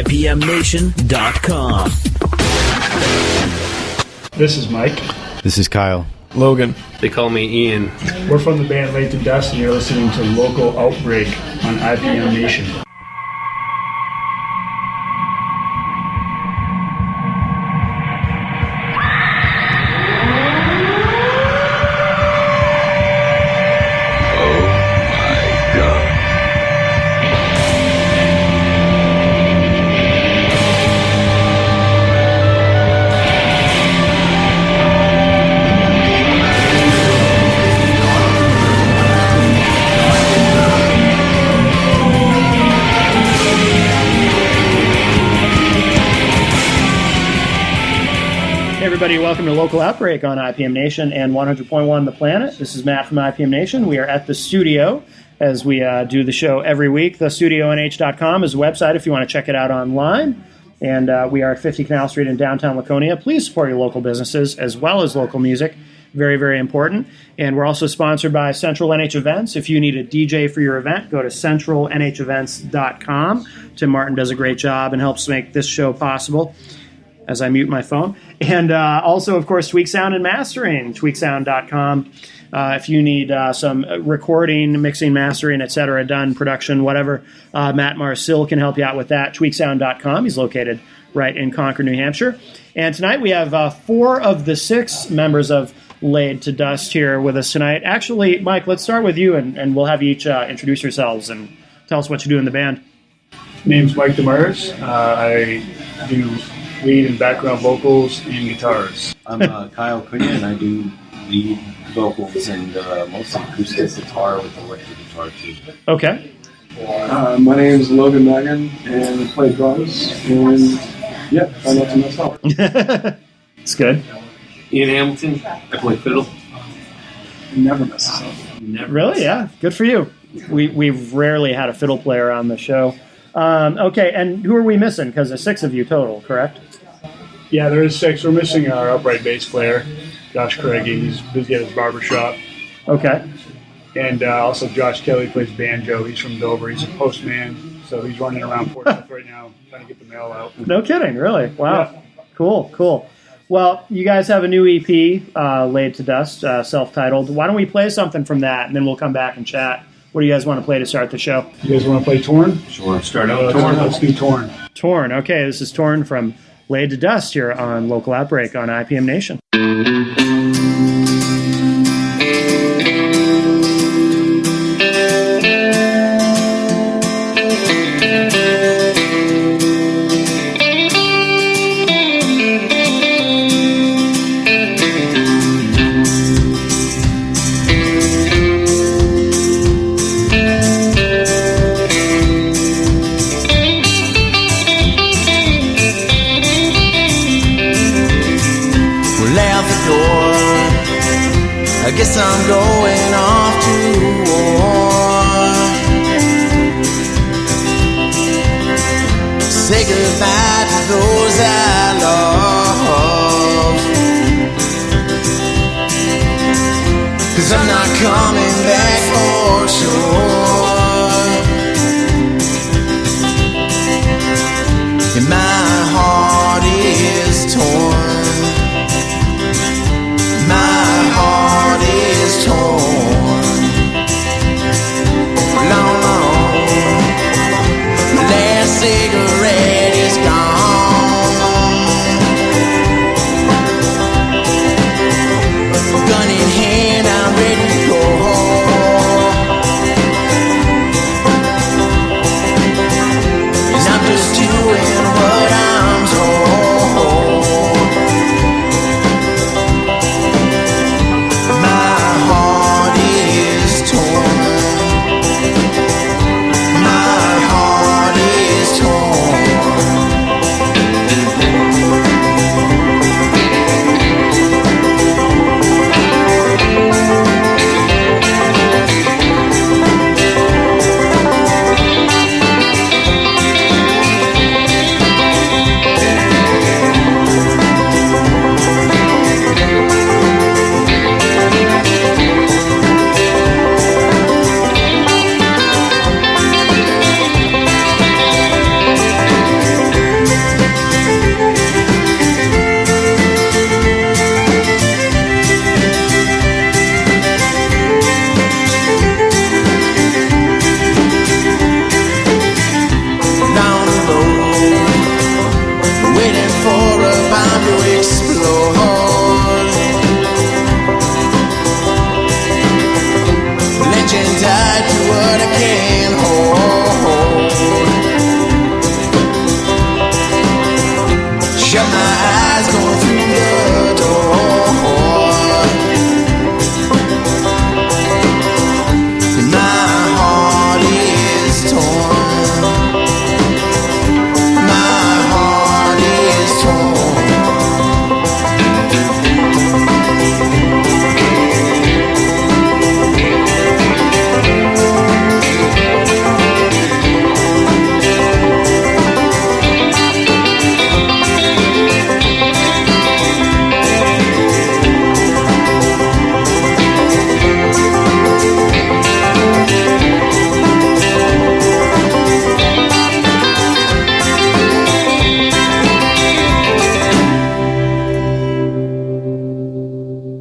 IPMNation.com. This is Mike. This is Kyle. Logan. They call me Ian. We're from the band Laid to Dust, and you're listening to Local Outbreak on IPM Nation. Everybody, welcome to Local Outbreak on IPM Nation and 100.1 The Planet. This is Matt from IPM Nation. We are at the studio as we do the show every week. TheStudioNH.com is a website if you want to check it out online. And we are at 50 Canal Street in downtown Laconia. Please support your local businesses as well as local music. Very, very important. And we're also sponsored by Central NH Events. If you need a DJ for your event, go to centralnhevents.com. Tim Martin does a great job and helps make this show possible as I mute my phone. And also, of course, Tweak Sound and Mastering, tweaksound.com. If you need some recording, mixing, mastering, etc., done, production, whatever, Matt Marcil can help you out with that. Tweaksound.com. He's located right in Concord, New Hampshire. And tonight we have 4 of the 6 members of Laid to Dust here with us tonight. Actually, Mike, let's start with you, and we'll have you each introduce yourselves and tell us what you do in the band. Name's Mike Demers. I do lead and background vocals and guitars. I'm Kyle Cunha, and I do lead vocals and mostly acoustic guitar with electric guitar too. Okay. My name is Logan Magan, and I play drums. And yeah, I know to mess up. It's good. Ian Hamilton. I play fiddle. Never messes up. Never. Really? Yeah. Good for you. We've rarely had a fiddle player on the show. Okay, and who are we missing? Because there's 6 of you total, correct? Yeah, there is 6. We're missing our upright bass player, Josh Craigie. He's busy at his barber shop. Okay. And also Josh Kelly plays banjo. He's from Dover. He's a postman, so he's running around Portsmouth right now trying to get the mail out. No kidding, really? Wow. Yeah. Cool. Well, you guys have a new EP, Laid to Dust, self-titled. Why don't we play something from that, and then we'll come back and chat. What do you guys want to play to start the show? You guys want to play Torn? Sure. Start out Torn. Torn. Let's do Torn. Torn. Okay, this is Torn from Laid to Dust here on Local Outbreak on IPM Nation. I guess I'm going off to war. Say goodbye to those I love, 'cause I'm not coming back for sure. And my heart is torn. My heart is torn. Long, last cigarette is gone. Gun in hand, I'm ready to go. And I'm just doing what I'm told. Torn.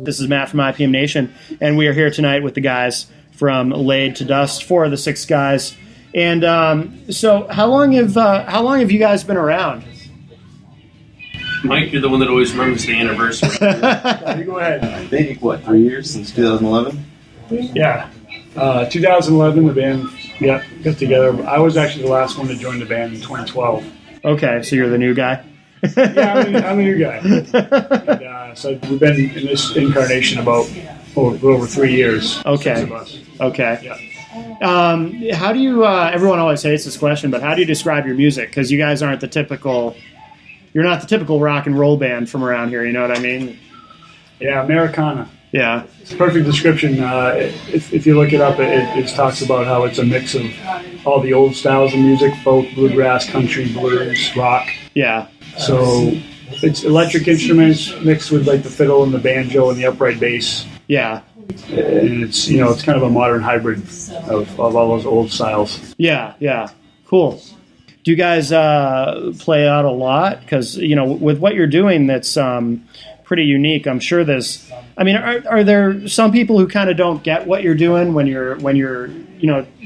This is Matt from IPM Nation, and we are here tonight with the guys from Laid to Dust, 4 of the 6 guys. And so, how long have you guys been around? Mike, you're the one that always remembers the anniversary. You go ahead. I think, 3 years since 2011? Yeah. 2011, the band got together. I was actually the last one to join the band in 2012. Okay, so you're the new guy. Yeah, I'm the new guy. And, so we've been in this incarnation about a little over 3 years. Okay. 6 of us. Okay. Yeah. How do you? Everyone always hates this question, but how do you describe your music? Because you guys aren't the typical. You're not the typical rock and roll band from around here. You know what I mean? Yeah, Americana. Yeah. It's a perfect description. If you look it up, it talks about how it's a mix of all the old styles of music: folk, bluegrass, country, blues, rock. Yeah. So it's electric instruments mixed with like the fiddle and the banjo and the upright bass. Yeah. And it's it's kind of a modern hybrid of all those old styles. Yeah. Yeah. Cool. Do you guys play out a lot? Because with what you're doing, that's pretty unique. I'm sure there's. I mean, are there some people who kind of don't get what you're doing when you're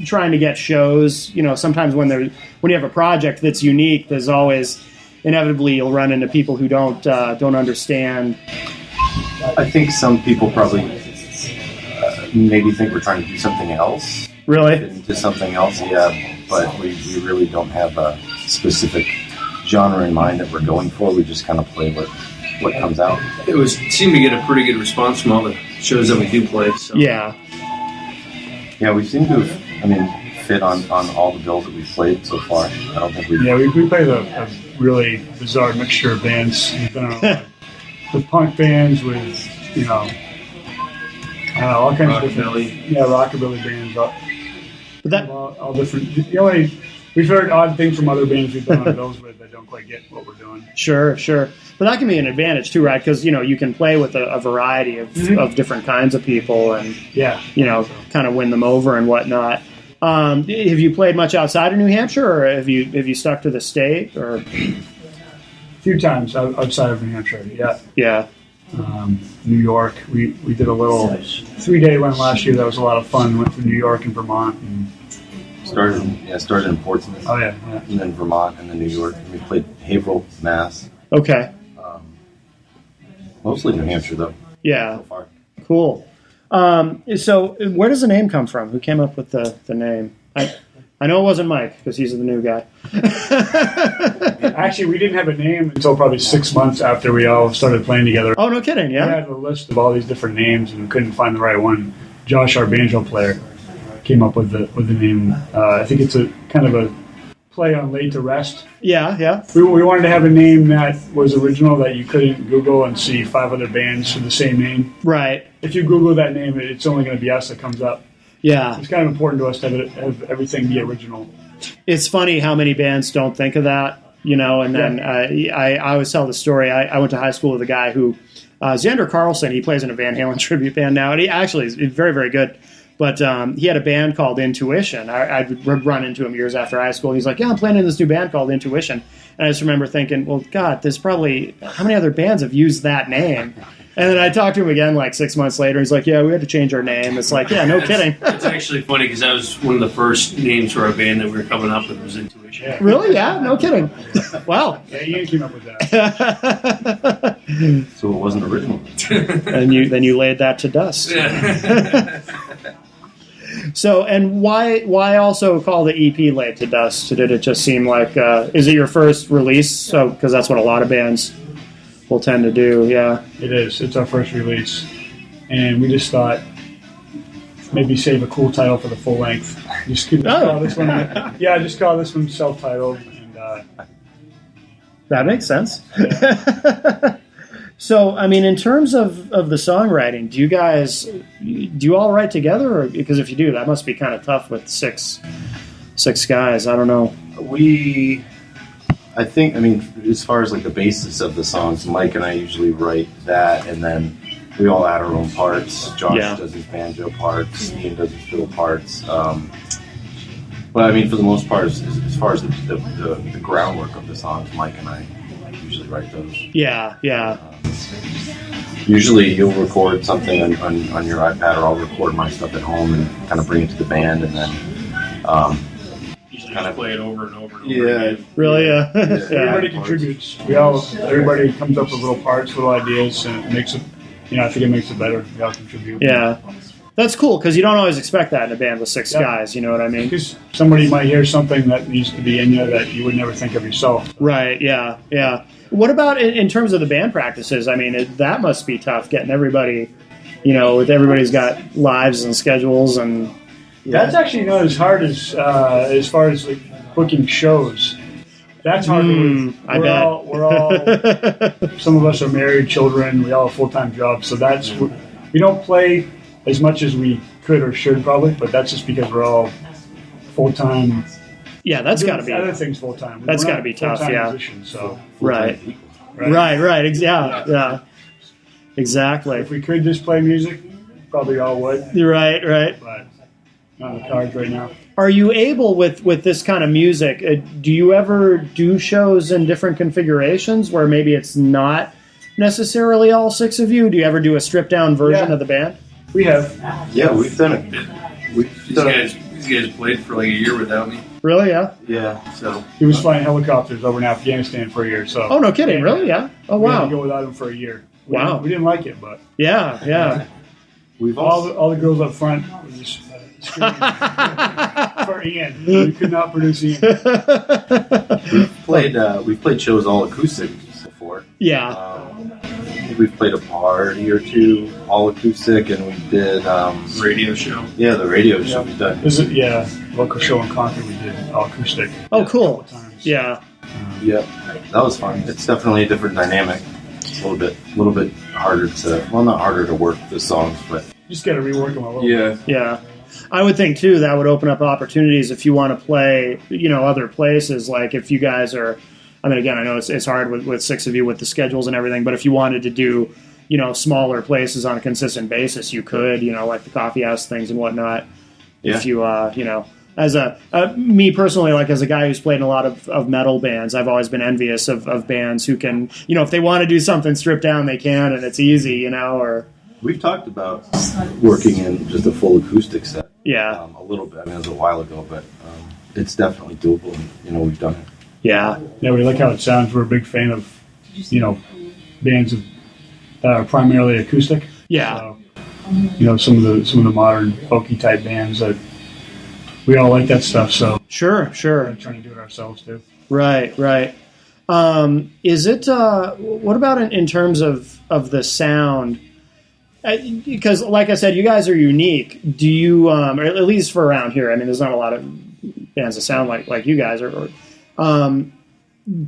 trying to get shows? Sometimes when you have a project that's unique, there's always inevitably you'll run into people who don't understand. I think some people probably maybe think we're trying to do something else. Really? Fit into something else, yeah. But we really don't have a specific genre in mind that we're going for. We just kind of play what comes out. It seemed to get a pretty good response from all the shows that we do play. So. Yeah. Yeah, we seem to have, fit on all the bills that we've played so far. I don't think we've... Yeah, we play a really bizarre mixture of bands. We've been on with punk bands, with all kinds of different rockabilly bands. But that all different. We've heard odd things from other bands we've been on bills with that don't quite get what we're doing. Sure. But that can be an advantage too, right? Because you can play with a variety of different kinds of people, and kind of win them over and whatnot. Have you played much outside of New Hampshire, or have you stuck to the state? Or a few times outside of New Hampshire. Yeah. Yeah. New York. We did a little 3-day run last year. That was a lot of fun. Went through New York and Vermont. And started in Portsmouth. Oh yeah. And then Vermont and then New York. And we played Haverhill, Mass. Okay. Mostly New Hampshire though. Yeah. So far. Cool. So where does the name come from? Who came up with the name? I know it wasn't Mike because he's the new guy. Actually, we didn't have a name until probably 6 months after we all started playing together. Oh, no kidding, yeah? We had a list of all these different names and couldn't find the right one. Josh, our banjo player, came up with the name. I think it's a kind of a play on Laid to Rest. Yeah. We wanted to have a name that was original, that you couldn't Google and see 5 other bands with the same name. Right. If you Google that name, it's only going to be us that comes up. Yeah. It's kind of important to us to have everything be original. It's funny how many bands don't think of that, and then I always tell the story. I went to high school with a guy who, Xander Carlson, he plays in a Van Halen tribute band now, and he actually is very, very good. But he had a band called Intuition. I'd run into him years after high school. He's like, yeah, I'm playing in this new band called Intuition. And I just remember thinking, well, God, there's probably, how many other bands have used that name? And then I talked to him again like 6 months later. He's like, yeah, we had to change our name. It's like, yeah, no kidding. It's actually funny because that was one of the first names for our band that we were coming up with was Intuition. Yeah. Really? Yeah? No kidding. Wow. Yeah, Ian came up with that. So it wasn't original. And then you laid that to dust. So, and why also call the EP Laid to Dust? Did it just seem like, is it your first release? So, because that's what a lot of bands will tend to do, yeah. It is. It's our first release. And we just thought, maybe save a cool title for the full length. Just call this one. Yeah, just call this one self-titled. And that makes sense. Yeah. So, I mean, in terms of the songwriting, do you all write together? Or, because if you do, that must be kind of tough with six guys. I don't know. I think, as far as like the basis of the songs, Mike and I usually write that, and then we all add our own parts. Josh does his banjo parts, Ian does his fiddle parts. But for the most part, as far as the groundwork of the songs, Mike and I usually write those. Yeah. usually you'll record something on your iPad, or I'll record my stuff at home and kind of bring it to the band, and then Usually just play it over and over and over yeah, again. Really? Yeah. Everybody contributes. Everybody comes up with little parts, little ideas, and it makes it. I think it makes it better. We all contribute. Yeah. That's cool, because you don't always expect that in a band with 6 guys, you know what I mean? Because somebody might hear something that needs to be in you that you would never think of yourself. Right, yeah. What about in terms of the band practices? I mean, that must be tough, getting everybody, with everybody's got lives and schedules and... That's actually not as hard as far as like booking shows. That's hard. I bet. We're all some of us are married, children. We all have full-time jobs, so we don't play as much as we could or should probably, but that's just because we're all full-time. Yeah, that's got to be other things full-time. That's got to be tough. Yeah. Musicians, so Right. Yeah. Exactly. If we could just play music, probably all would. Right. But not on the cards right now. Are you able with this kind of music? Do you ever do shows in different configurations where maybe it's not necessarily all 6 of you? Do you ever do a stripped down version of the band? We have. Yeah, we've done it. These guys played for like a year without me. Really? Yeah. Yeah. So He was flying helicopters over in Afghanistan for a year. So. Oh, no kidding. Really? Yeah. Oh, We had to wow. go without him for a year. Wow. We didn't like it, but Yeah. We've also all the girls up front were just screaming for Ian. We could not produce Ian. we've played shows all acoustic before. Yeah. We've played a party or two all acoustic, and we did radio show. the radio show we've done. Local show in Concord we did all acoustic. Oh, cool. A couple times. Yeah. Yep, that was fun. It's definitely a different dynamic. It's a little bit harder not harder to work the songs, but Just got to rework them a little bit. Yeah. I would think, too, that would open up opportunities if you want to play, other places. Like if you guys are, I mean, again, I know it's hard with 6 of you with the schedules and everything, but if you wanted to do, smaller places on a consistent basis, you could, like the coffee house things and whatnot. Yeah. If you, as me personally, like as a guy who's played in a lot of metal bands, I've always been envious of bands who can, if they want to do something stripped down, they can, and it's easy, or... we've talked about working in just a full acoustic set. Yeah. A little bit. I mean, it was a while ago, but it's definitely doable, and we've done it. Yeah. Yeah, we like how it sounds. We're a big fan of, bands that are primarily acoustic. Yeah. So, some of the modern folky type bands that we all like that stuff. So Sure. we're trying to do it ourselves too. Right. Is it? What about in terms of the sound? Because, like I said, you guys are unique. Do you, or at least for around here? I mean, there's not a lot of bands that sound like you guys. Do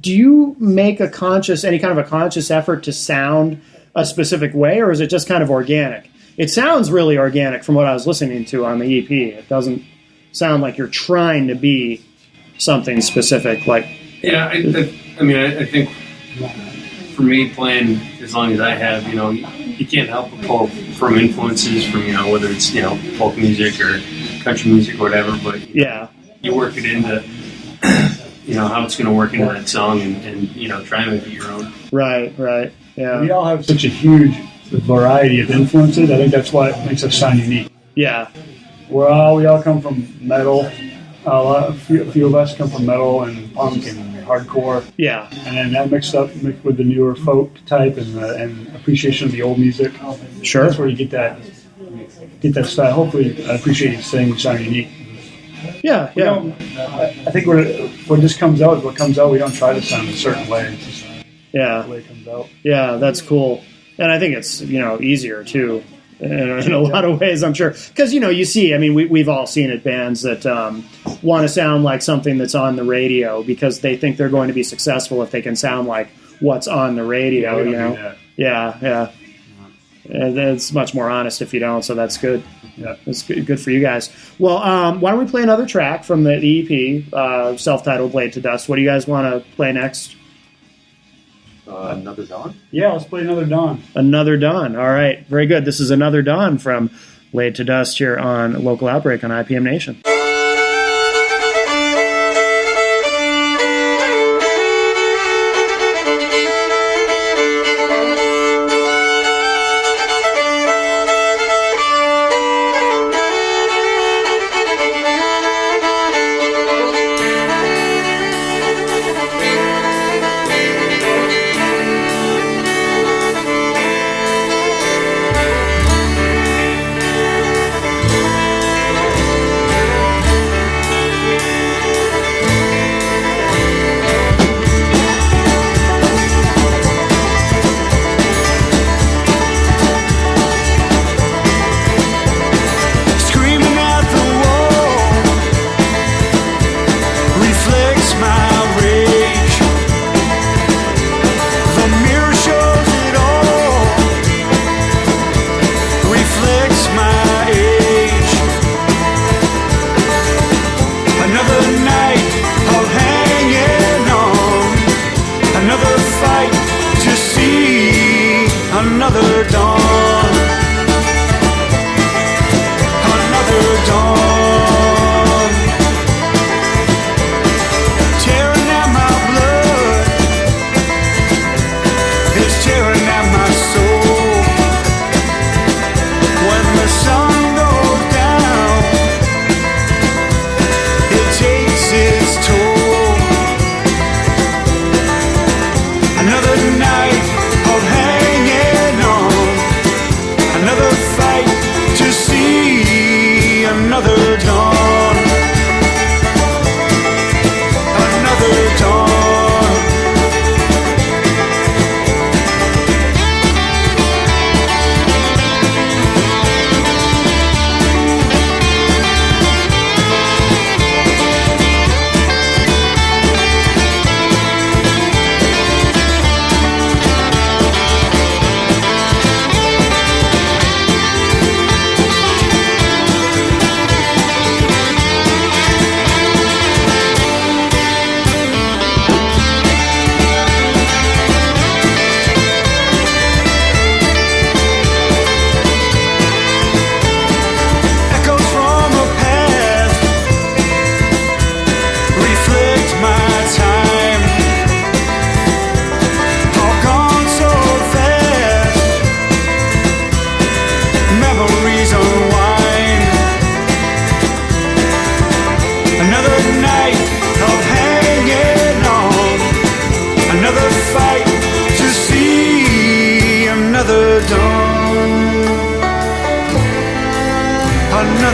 you make any kind of a conscious effort to sound a specific way, or is it just kind of organic? It sounds really organic from what I was listening to on the EP. It doesn't sound like you're trying to be something specific. Like, Yeah, I think for me playing as long as I have, you can't help but pull from influences from whether it's folk music or country music or whatever. But yeah, you work it into how it's going to work into that song and try and make it your own. Right. Yeah. We all have such a huge variety of influences. I think that's what makes us sound unique. Yeah. We all come from metal. A few of us come from metal and punk and hardcore. Yeah. And then that mixed with the newer folk type and appreciation of the old music. Sure. That's where you get that style. Hopefully, I appreciate you saying we sound unique. Yeah. I think what just comes out is what comes out. We don't try to sound a certain way. It's just the way it comes out. Yeah, that's cool. And I think it's, easier too in a lot of ways, I'm sure. Because, you see, I mean, we've all seen it, bands that want to sound like something that's on the radio because they think they're going to be successful if they can sound like what's on the radio, we don't do that. Yeah. And it's much more honest if you don't, so that's good. Yeah. It's good for you guys. Well, why don't we play another track from the EP, self-titled Blade to Dust. What do you guys want to play next? Another Dawn? Yeah, let's play Another Dawn. Another Dawn. All right. Very good. This is Another Dawn from Laid to Dust here on Local Outbreak on IPM Nation.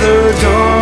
another dawn.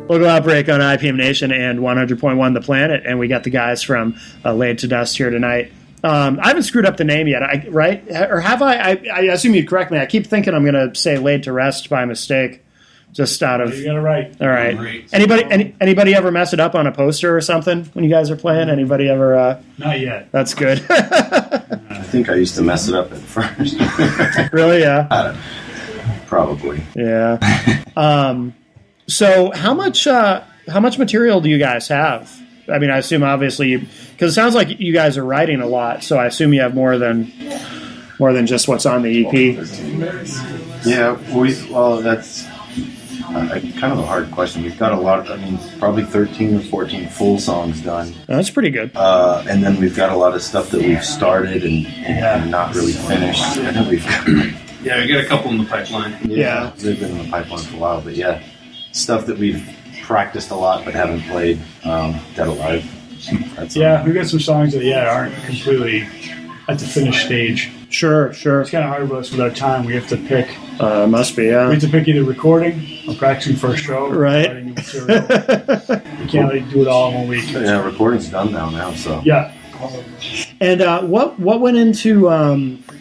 Local Outbreak on IPM Nation and 100.1 The Planet, and we got the guys from Laid to Dust here tonight. I haven't screwed up the name yet, right? Or have I? I assume you'd correct me. I keep thinking I'm going to say Laid to Rest by mistake, just out of... You got it right. All right. Great. Anybody ever mess it up on a poster or something when you guys are playing? Anybody ever... Not yet. That's good. I think I used to mess it up at first. Really? Yeah. Probably. Yeah. So how much material do you guys have? I mean, I assume obviously because it sounds like you guys are writing a lot, so I assume you have more than just what's on the EP. Yeah, that's kind of a hard question. We've got a lot. Probably 13 or 14 full songs done. That's pretty good. And then we've got a lot of stuff that we've started and not really finished. I know we've got. Yeah, we got a couple in the pipeline. Yeah. They've been in the pipeline for a while, but yeah, stuff that we've practiced a lot but haven't played. Dead Alive. We got some songs that aren't completely at the finished stage. Sure. It's kind of hard with us with our time. We have to pick. Must be, yeah. We have to pick either recording or practicing for a show, or right? writing new material. We can't really do it all in 1 week. Yeah, recording's done now. So yeah. And what went into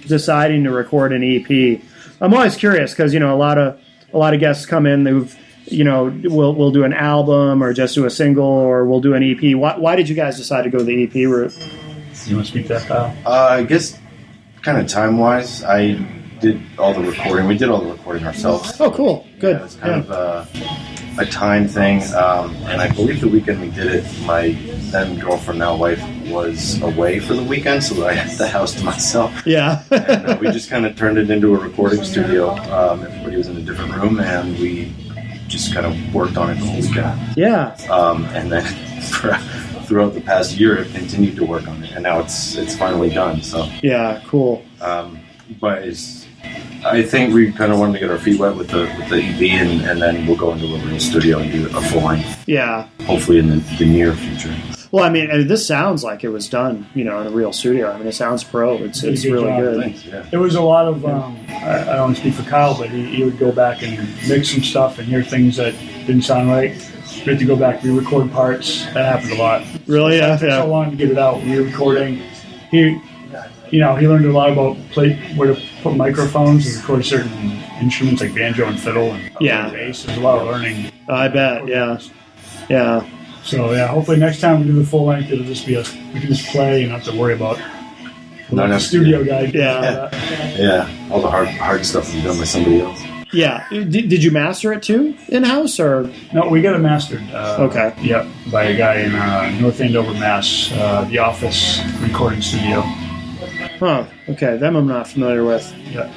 deciding to record an EP? I'm always curious because a lot of guests come in who've we'll do an album or just do a single or we'll do an EP. Why did you guys decide to go the EP route? You want to speak to that, Kyle? I guess kind of time wise, I did all the recording. We did all the recording ourselves. Oh, cool. Good. Yeah, it's kind of a time thing. And I believe the weekend we did it, my then girlfriend, now wife, was away for the weekend, so I had the house to myself. Yeah. And we just kind of turned it into a recording studio. Everybody was in a different room, and we just kind of worked on it the whole weekend. Yeah. And then throughout the past year, I've continued to work on it, and now it's finally done. So yeah, cool. But I think we kind of wanted to get our feet wet with the EP, and then we'll go into a real studio and do a full length. Yeah. Hopefully in the near future. Well, I mean, and this sounds like it was done, in a real studio. I mean, it sounds pro. It's really job. good. Thanks, yeah. There was a lot of, I don't want to speak for Kyle, but he would go back and mix some stuff and hear things that didn't sound right. We had to go back, re-record parts. That happened a lot. Really? Yeah. It took so long to get it out. Re-recording. He learned a lot about where to put microphones and record certain instruments like banjo and fiddle and bass. There's a lot of learning. I bet. Yeah. Yeah. So hopefully next time we do the full length, it'll just be we can just play and not have to worry about the studio guy. Yeah. All the hard stuff is done by somebody else. Yeah. Did you master it too in house or? No, we got it mastered. Okay. Yep, by a guy in North Andover, Mass. The Office recording studio. Huh. Okay, them I'm not familiar with. Yeah.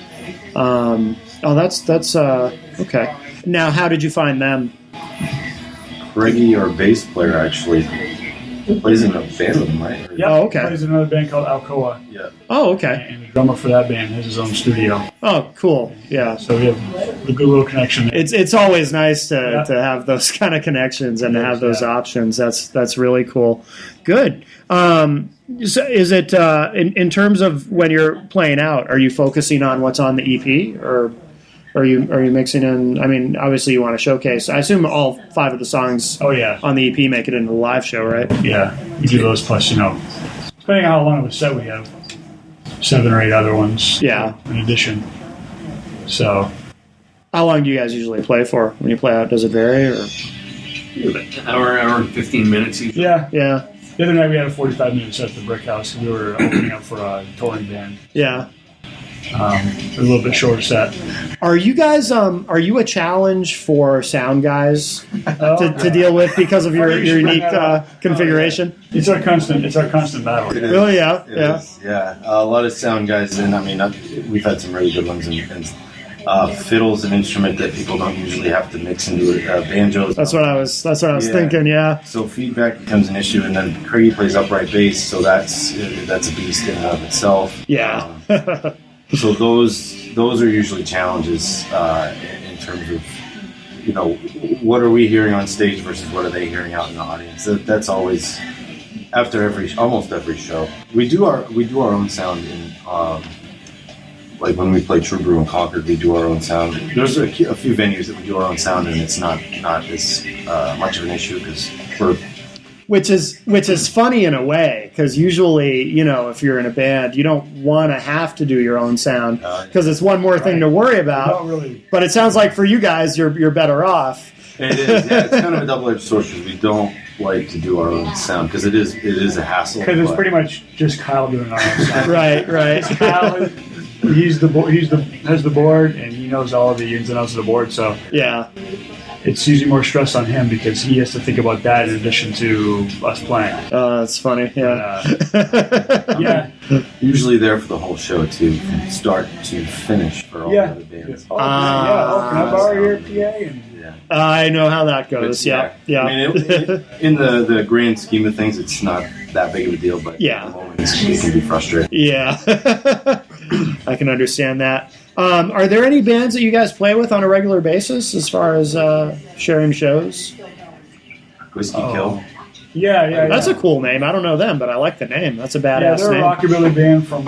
That's okay. Now, how did you find them? Craigie, our bass player, actually plays in a band with him, right? Or- Yeah. Oh, okay. He plays in another band called Alcoa, Yeah. Oh, okay. and the drummer for that band has his own studio. Oh, cool. Yeah. So we have a good little connection there. It's always nice to Yeah. have those kind of connections and to have those Yeah. options. That's really cool. Good. So is it in terms of when you're playing out? Are you focusing on what's on the EP, or are you mixing in? I mean, obviously you want to showcase. I assume all 5 of the songs Oh yeah, on the EP make it into the live show, right? yeah. We do those plus, depending on how long of a set we have, 7 or 8 other ones. Yeah. In addition. So How long do you guys usually play for when you play out? Does it vary? Or? Hour and 15 minutes usually. yeah. Yeah. The other night we had a 45-minute set at the Brick House. We were opening up for a touring band. Yeah. A little bit shorter set. Are you guys? Are you a challenge for sound guys to deal with because of your unique configuration? It's our constant battle. It is. Really? Yeah. It Yeah. is, yeah. A lot of sound guys, and I mean, we've had some really good ones. And fiddle's an instrument that people don't usually have to mix into banjos. That's what I was Yeah. thinking. Yeah. So feedback becomes an issue, and then Craigie plays upright bass, so that's a beast in and of itself. Yeah. So those are usually challenges in terms of what are we hearing on stage versus what are they hearing out in the audience. That's always after almost every show. We do our own sound in like when we play True Brew in Concord, we do our own sound. There's a few venues that we do our own sound, and it's not as much of an issue because we're. Which is funny in a way, because usually, if you're in a band, you don't want to have to do your own sound because it's one more thing to worry about. Not really. But it sounds like for you guys, you're better off. It is. Yeah, it's kind of a double-edged sword because we don't like to do our own sound because it is a hassle. Because it's but- pretty much just Kyle doing our own sound. Right. Kyle, has the board, and he knows all of the ins and outs of the board. So Yeah. it's usually more stress on him because he has to think about that in addition to us playing. Oh, that's funny. Yeah. Yeah. Usually there for the whole show too, from start to finish for all Yeah. the other bands. Oh, can I borrow your PA? And Yeah. I know how that goes. But, Yeah. I mean, in the grand scheme of things, it's not that big of a deal, but Yeah. at the moment, it can be frustrating. Yeah. I can understand that. Are there any bands that you guys play with on a regular basis as far as sharing shows? Whiskey Kill. yeah. That's a cool name. I don't know them, but I like the name. That's a Yeah, badass they're a name. rockabilly band from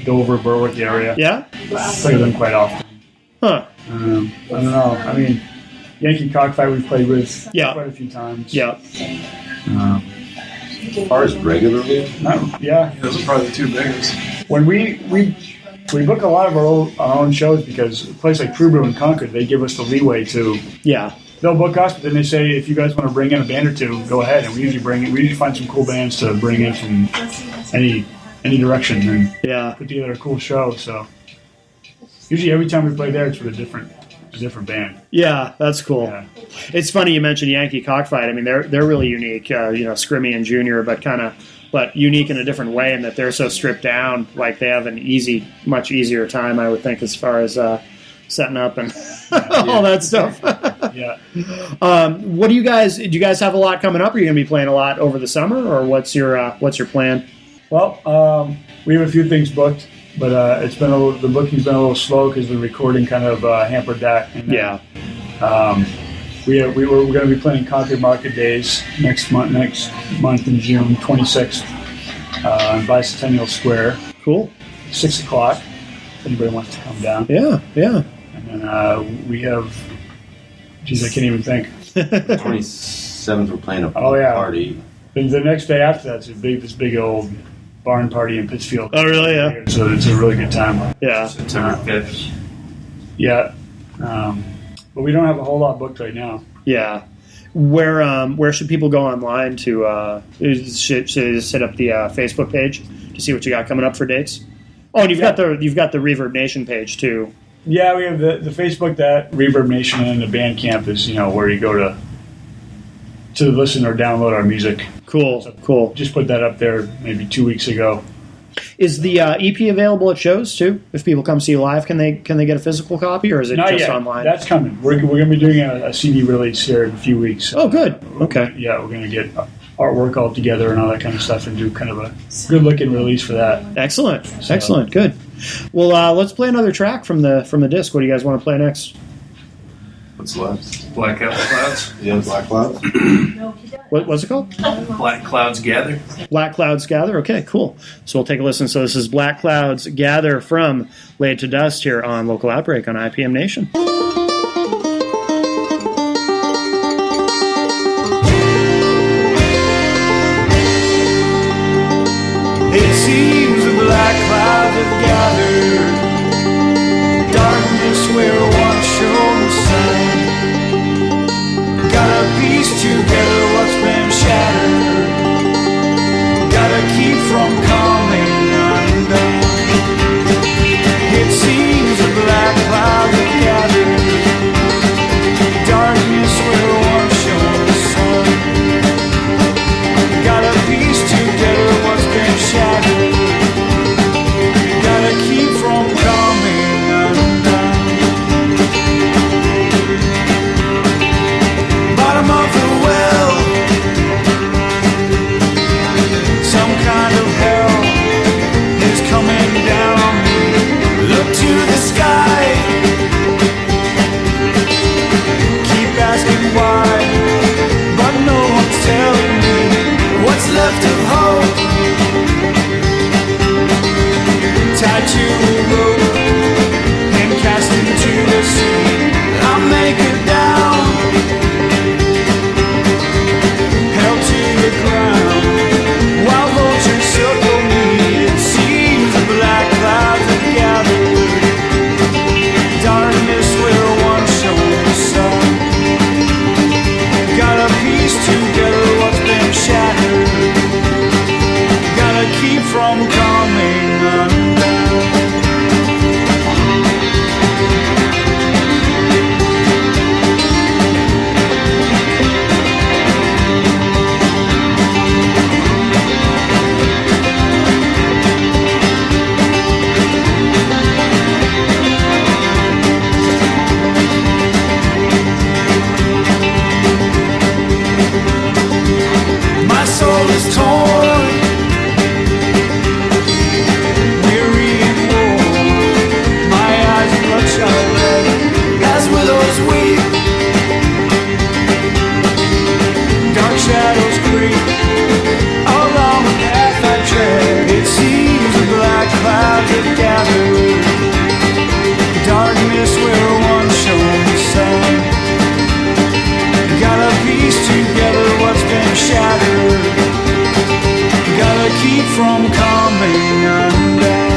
Dover, Berwick area. Yeah? Play with them quite often. Huh. I don't know. I mean, Yankee Cockfight we've played with Yeah. quite a few times. Yeah. As far as regularly, Yeah. Those are probably the 2 biggest. When we book a lot of our own shows because a place like True Brew in Concord, they give us the leeway to. Yeah. They'll book us, but then they say if you guys want to bring in a band or two, go ahead. And we usually find some cool bands to bring in from any direction and Yeah. put together a cool show. So usually every time we play there, it's with a different band. Yeah, that's cool. Yeah. It's funny you mentioned Yankee Cockfight. I mean, they're really unique. Scrimmy and Junior, but unique in a different way in that they're so stripped down. Like they have much easier time, I would think, as far as setting up and all that stuff. Yeah. Do you guys have a lot coming up? Are you going to be playing a lot over the summer, or what's your plan? Well, we have a few things booked, but the booking's been a little slow because the recording kind of hampered that. And then, we're going to be playing Concord Market Days next month in June 26th on Bicentennial Square, Cool. 6 o'clock. If anybody wants to come down, Yeah. and then we have. Geez, I can't even think. 27th we're playing a party. Then the next day after that's this big old barn party in Pittsfield. Oh, really? Yeah. So it's a really good time. Yeah. September 5th. Yeah. But we don't have a whole lot booked right now. Yeah. Where should people go online to should they just hit up the Facebook page to see what you got coming up for dates? Oh, and you've got the Reverb Nation page too. Yeah, we have the Facebook, that Reverb Nation, and the Bandcamp is where you go to listen or download our music. Cool. Cool. Just put that up there maybe 2 weeks ago. Is the EP available at shows too? If people come see you live, can they get a physical copy, or is it Not just yet. online? That's coming. We're going to be doing a CD release here in a few weeks. Oh, good. Okay. Yeah, we're going to get artwork all together and all that kind of stuff and do kind of a good looking release for that. Excellent. Excellent. Good. Well, let's play another track from the disc. What do you guys want to play next? What's left? Blackout Clouds. Yeah, Black Cloud. What's it called? Black Clouds Gather. Black Clouds Gather. Okay, cool. So we'll take a listen. So this is Black Clouds Gather from Laid to Dust here on Local Outbreak on IPM Nation. It seems the black clouds have gathered, darkness where once shone the sun. Gotta piece together what's been shattered, gotta keep from coming undone. It seems the black clouds have gathered, darkness where once shone the sun. Gotta piece together what's been shattered, gotta keep from coming undone. Bottom of the well, some kind of hell is coming down on me. Look to the sky, keep asking why, but no one's telling me what's left of hope. Tied to a rope and cast into the sea, I'll make it down, held to the ground, while vultures circle me. It seems the black clouds have gathered, darkness where once shone the sun. Gotta piece together what's been shattered, gotta keep from coming undone. My soul is torn, weary and worn. My eyes bloodshot red, as willows weep. Dark shadows creep along the path I tread. It seems the black clouds have gathered, darkness where once shone the sun. Gotta piece together what's been shattered, gotta keep from coming undone.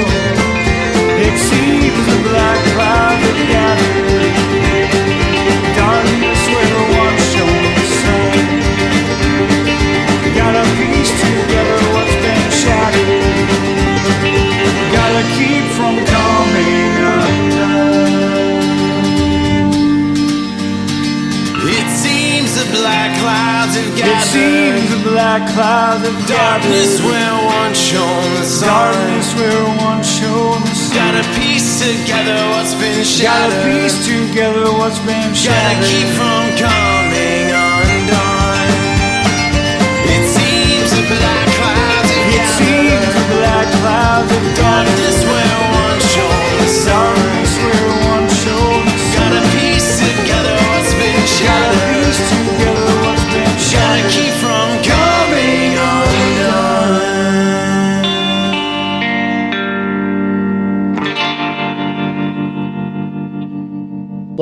It seems the black clouds have gathered, darkness where once shone the sun. Gotta piece together what's been shattered, gotta keep from coming undone. It seems the black clouds have It gathered, seems the black clouds have darkness gathered, where once shone the sun. darkness where once shone the sun. Gotta piece together what's been Gotta shattered, piece together what's been gotta shattered. keep from coming undone. It seems the black clouds have It seems gathered, the black clouds have gathered, darkness where once shone the sun. darkness where once shone the sun.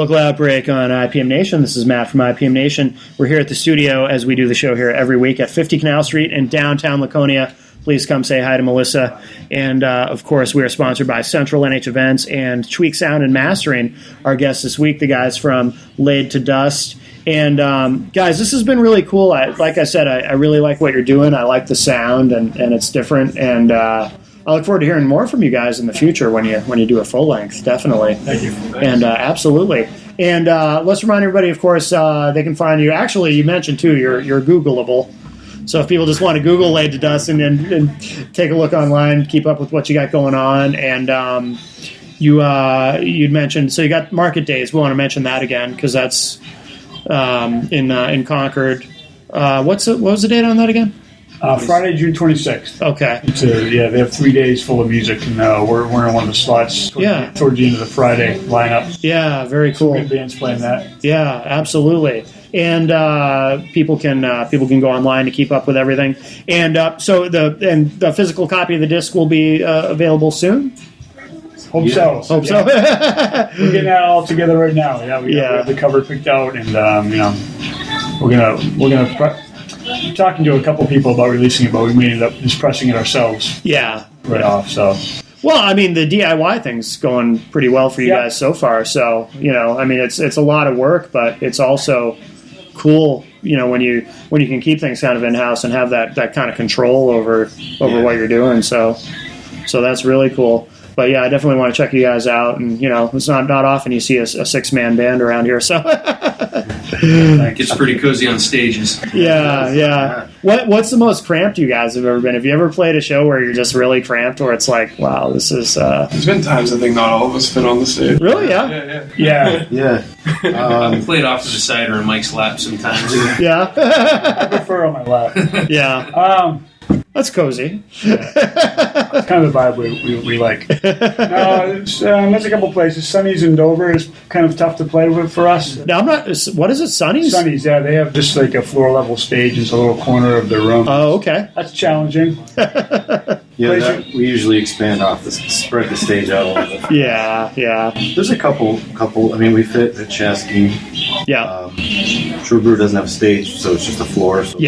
Local Outbreak on IPM Nation. This is Matt from IPM Nation. We're here at the studio as we do the show here every week at 50 Canal Street in downtown Laconia. Please come say hi to Melissa. And, of course, we are sponsored by Central NH Events and Tweak Sound and Mastering. Our guests this week, the guys from Laid to Dust. And, guys, this has been really cool. Like I said, I really like what you're doing. I like the sound, and it's different. And I look forward to hearing more from you guys in the future when you do a full length, definitely. Thank you. And absolutely. And let's remind everybody, of course, they can find you. Actually, you mentioned too, you're Googleable. So if people just want to Google Laid to Dust and take a look online, keep up with what you got going on, and you'd mentioned, so you got Market Days. We want to mention that again because that's in Concord. What was the date on that again? Friday, June 26th. Okay. They have 3 days full of music, and we're in one of the slots towards the end of the Friday lineup. Yeah, very cool. Some good bands playing that. Yeah, absolutely. And people can go online to keep up with everything. And so the physical copy of the disc will be available soon. Hope so. Hope so. We're getting that all together right now. We have the cover picked out, and we're gonna. Talking to a couple people about releasing it, but we ended up just pressing it ourselves. Yeah. Right off. So. Well, I mean, the DIY thing's going pretty well for you guys so far. So, I mean, it's a lot of work, but it's also cool, when you can keep things kind of in house and have that kind of control over what you're doing. So that's really cool. But yeah, I definitely want to check you guys out. And it's not often you see a 6-man band around here. So it gets pretty cozy on stages. Yeah. What's the most cramped you guys have ever been? Have you ever played a show where you're just really cramped, or it's like, wow, this is? There's been times I think not all of us fit on the stage. Really? Yeah. Yeah. I played off to the side or in Mike's lap sometimes. Yeah. I prefer on my lap. Yeah. That's cozy. It's kind of the vibe we like. There's a couple places. Sunny's in Dover is kind of tough to play with for us. No, I'm not. What is it, Sunny's? Sunny's, yeah. They have just like a floor level stage in a little corner of their room. Oh, okay. That's challenging. We usually expand off spread the stage out a little bit. Yeah. There's a couple. I mean, we fit at Chasky. Yeah. True Brew doesn't have a stage, so it's just a floor. So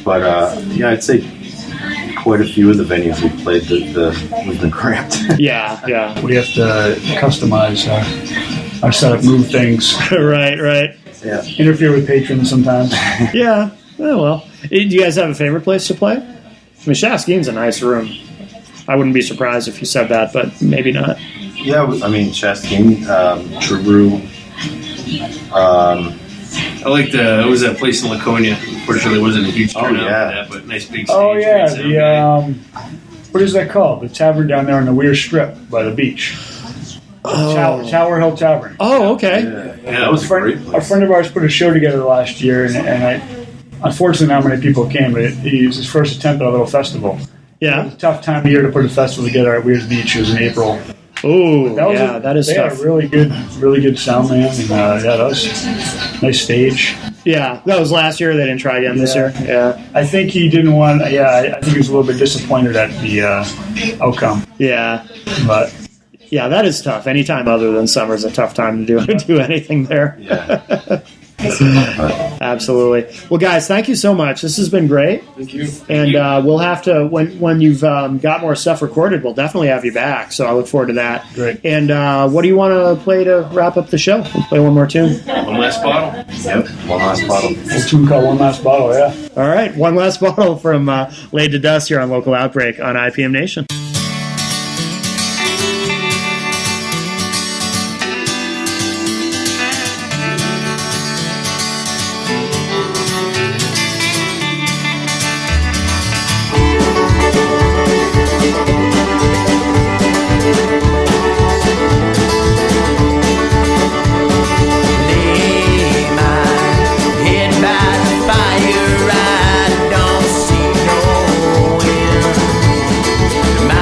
But I'd say quite a few of the venues we played we've been cramped. Yeah. We have to customize our setup, move things. Right. Yeah. Interfere with patrons sometimes. Yeah. Oh, well. Do you guys have a favorite place to play? I mean, Shaskeen's a nice room. I wouldn't be surprised if you said that, but maybe not. Yeah, I mean, Chastain, True Brew. I liked it was that place in Laconia. Unfortunately, it wasn't a huge turnout for that, but nice big stage. Oh yeah, what is that called? The tavern down there on the Weir Strip by the beach. Tower Hill Tavern. Oh, okay. Yeah, that was a great place. A friend of ours put a show together last year, and unfortunately not many people came, but it was his first attempt at a little festival. Yeah. It was a tough time of year to put a festival together at Weir's Beach. It was in April. Oh, that is they tough. had a really good sound man, and that was nice stage. Yeah, that was last year. They didn't try again this year. Yeah, I think he didn't want. Yeah, I think he was a little bit disappointed at the outcome. Yeah, but yeah, that is tough. Anytime other than summer is a tough time to do anything there. Yeah. Absolutely. Well, guys, thank you so much. This has been great. Thank you. And we'll have to, when you've got more stuff recorded, we'll definitely have you back. So I look forward to that. Great. And what do you want to play to wrap up the show? We'll play one more tune. One last bottle. Yep, one last bottle. A tune called One Last Bottle, yeah. All right, one last bottle from Laid to Dust here on Local Outbreak on IPM Nation. My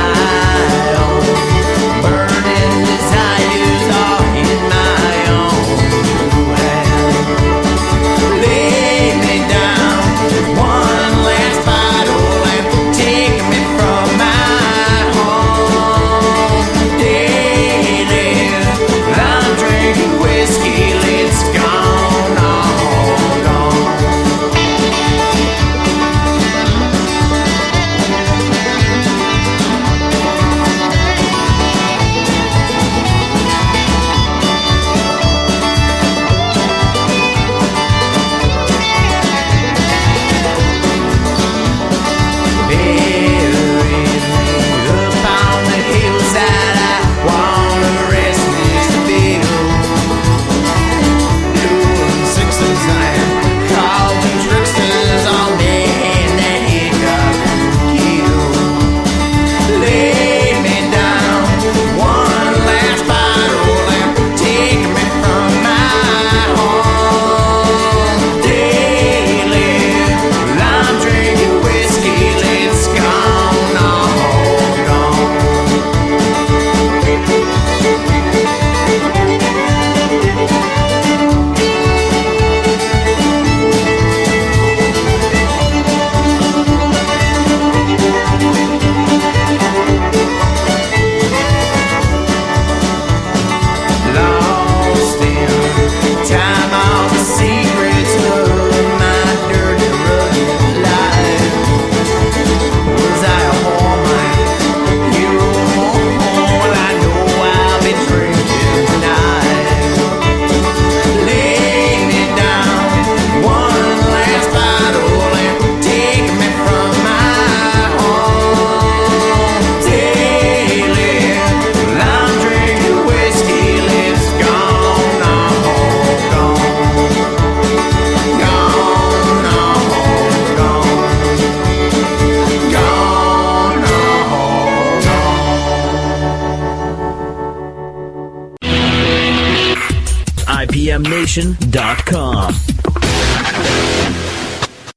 tmnation.com.